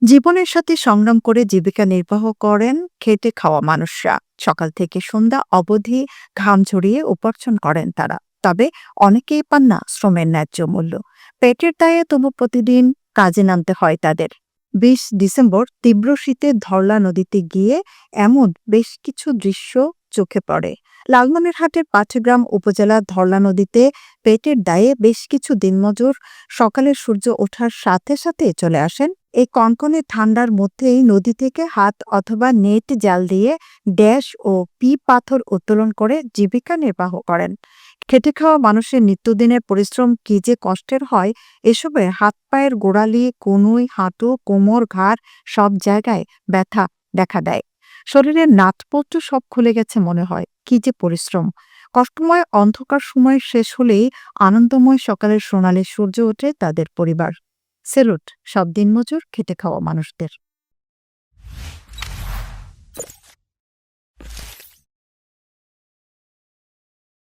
জীবনের সাথে সংগ্রাম করে জীবিকা নির্বাহ করেন খেটে খাওয়া মানুষরা। সকাল থেকে সন্ধ্যা অবধি ঘাম ঝরিয়ে উপার্জন করেন তারা। তবে অনেকেই পান না শ্রমের ন্যায্য মূল্য। পেটের দায়ে তবু প্রতিদিন কাজে নামতে হয় তাদের। 20 ডিসেম্বর তীব্র শীতে ধরলা নদীতে গিয়ে এমন বেশ কিছু দৃশ্য চোখে পড়ে। লালমনিরহাটের পাটগ্রাম উপজেলার ধরলা নদীতে পেটের দায়ে বেশ কিছু দিনমজুর সকালের সূর্য ওঠার সাথে সাথে চলে আসেন। এই কনকনে ঠান্ডার মধ্যেই নদী থেকে হাত অথবা নেট জাল দিয়ে ড্যাশ ও পি পাথর উত্তোলন করে জীবিকা নির্বাহ করেন। খেটে খাওয়া মানুষের নিত্যদিনের পরিশ্রম কি যে কষ্টের হয়, এসবে হাত পায়ের গোড়ালি, কনুই, হাঁটু, কোমর, ঘাড় সব জায়গায় ব্যথা দেখা দেয়। শরীরের নাটপট্ট সব খুলে গেছে মনে হয়। কি যে পরিশ্রম! কষ্টময় অন্ধকার সময় শেষ হলেই আনন্দময় সকালের সোনালি সূর্য ওঠে তাদের পরিবার। সেলুট সব দিনমজুর খেটে খাওয়া মানুষদের।